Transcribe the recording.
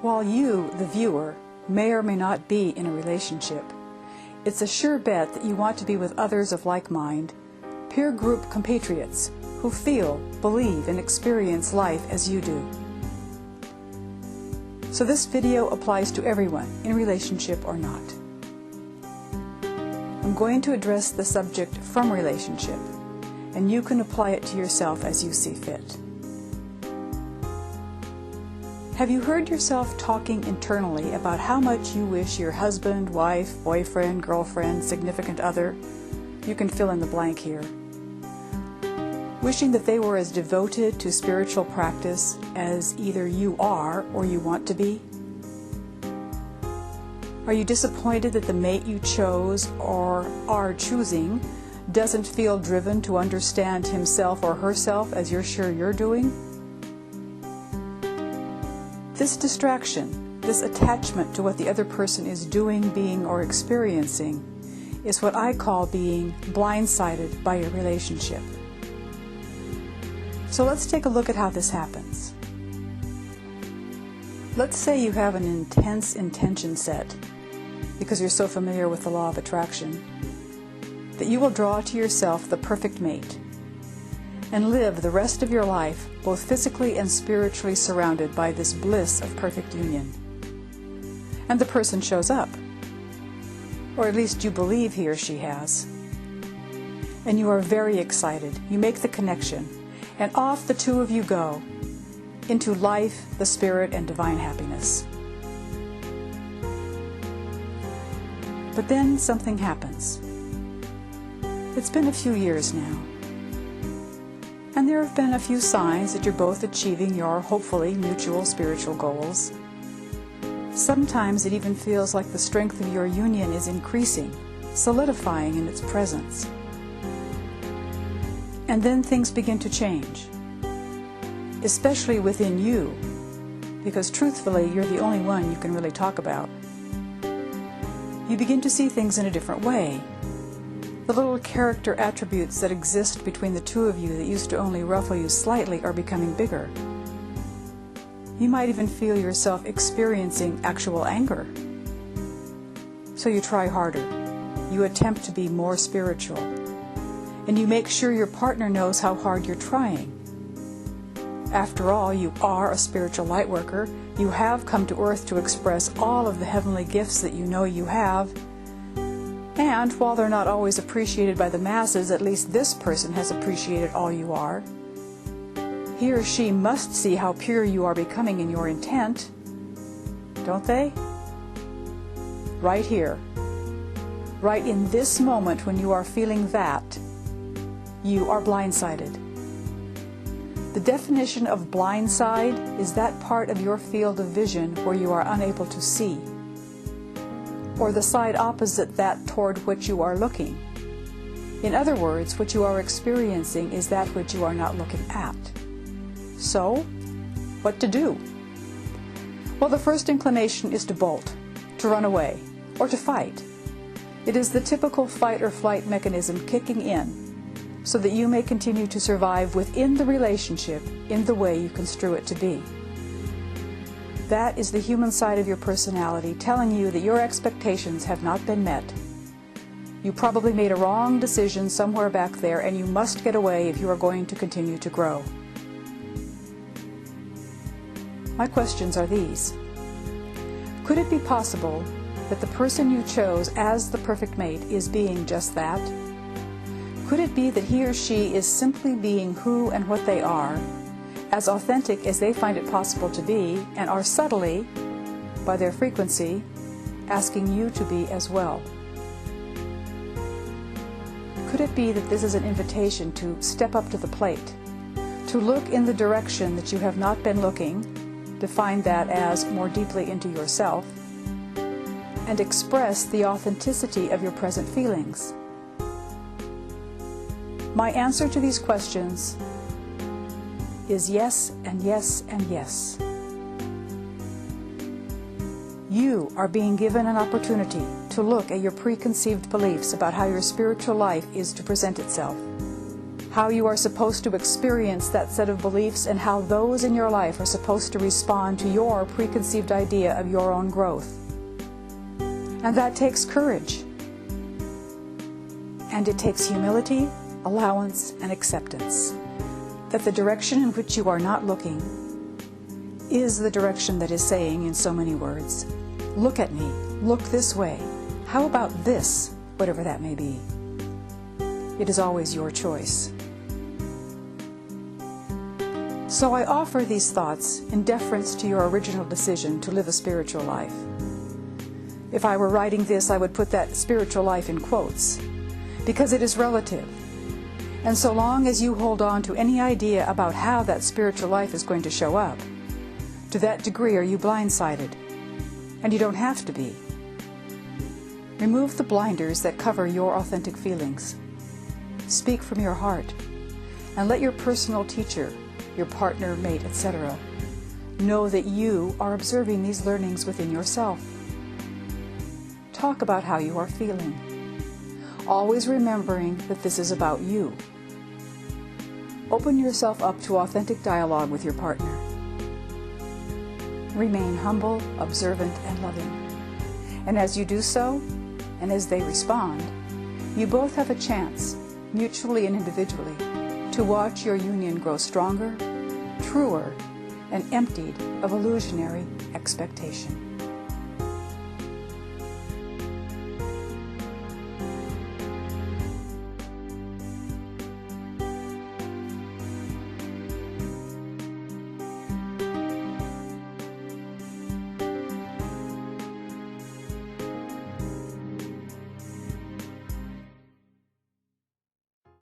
While you, the viewer, may or may not be in a relationship, it's a sure bet that you want to be with others of like mind, peer group compatriots who feel, believe, and experience life as you do. So this video applies to everyone, in relationship or not. I'm going to address the subject from relationship, and you can apply it to yourself as you see fit. Have you heard yourself talking internally about how much you wish your husband, wife, boyfriend, girlfriend, significant other, you can fill in the blank here, wishing that they were as devoted to spiritual practice as either you are or you want to be? Are you disappointed that the mate you chose or are choosing doesn't feel driven to understand himself or herself as you're sure you're doing? This distraction, this attachment to what the other person is doing, being, or experiencing is what I call being blindsided by your relationship. So let's take a look at how this happens. Let's say you have an intense intention set, because you're so familiar with the law of attraction, that you will draw to yourself the perfect mate and live the rest of your life both physically and spiritually surrounded by this bliss of perfect union. And the person shows up, or at least you believe he or she has. And you are very excited. You make the connection, and off the two of you go into life, the spirit, and divine happiness. But then something happens. It's been a few years now, and there have been a few signs that you're both achieving your, hopefully, mutual spiritual goals. Sometimes it even feels like the strength of your union is increasing, solidifying in its presence. And then things begin to change, especially within you, because truthfully, you're the only one you can really talk about. You begin to see things in a different way. The little character attributes that exist between the two of you that used to only ruffle you slightly are becoming bigger. You might even feel yourself experiencing actual anger. So you try harder. You attempt to be more spiritual. And you make sure your partner knows how hard you're trying. After all, you are a spiritual light worker. You have come to earth to express all of the heavenly gifts that you know you have. And while they're not always appreciated by the masses, at least this person has appreciated all you are. He or she must see how pure you are becoming in your intent, don't they? Right here, right in this moment when you are feeling that, you are blindsided. The definition of blindside is that part of your field of vision where you are unable to see, or the side opposite that toward which you are looking. In other words, what you are experiencing is that which you are not looking at. So, what to do? Well, the first inclination is to bolt, to run away, or to fight. It is the typical fight or flight mechanism kicking in, so that you may continue to survive within the relationship in the way you construe it to be. That is the human side of your personality telling you that your expectations have not been met. You probably made a wrong decision somewhere back there, and you must get away if you are going to continue to grow. My questions are these. Could it be possible that the person you chose as the perfect mate is being just that? Could it be that he or she is simply being who and what they are, as authentic as they find it possible to be, and are subtly, by their frequency, asking you to be as well? Could it be that this is an invitation to step up to the plate, to look in the direction that you have not been looking, define that as more deeply into yourself, and express the authenticity of your present feelings? My answer to these questions is yes, and yes, and yes. You are being given an opportunity to look at your preconceived beliefs about how your spiritual life is to present itself. how you are supposed to experience that set of beliefs, and how those in your life are supposed to respond to your preconceived idea of your own growth. And that takes courage. And it takes humility, allowance, and acceptance that the direction in which you are not looking is the direction that is saying, in so many words, look at me, look this way, how about this, whatever that may be. It is always your choice. So I offer these thoughts in deference to your original decision to live a spiritual life. If I were writing this, I would put that spiritual life in quotes, because it is relative. And so long as you hold on to any idea about how that spiritual life is going to show up, to that degree are you blindsided. And you don't have to be. Remove the blinders that cover your authentic feelings. Speak from your heart, and let your personal teacher, your partner, mate, etc., know that you are observing these learnings within yourself. Talk about how you are feeling, always remembering that this is about you. Open yourself up to authentic dialogue with your partner. Remain humble, observant, and loving. And as you do so, and as they respond, you both have a chance, mutually and individually, to watch your union grow stronger, truer, and emptied of illusionary expectation.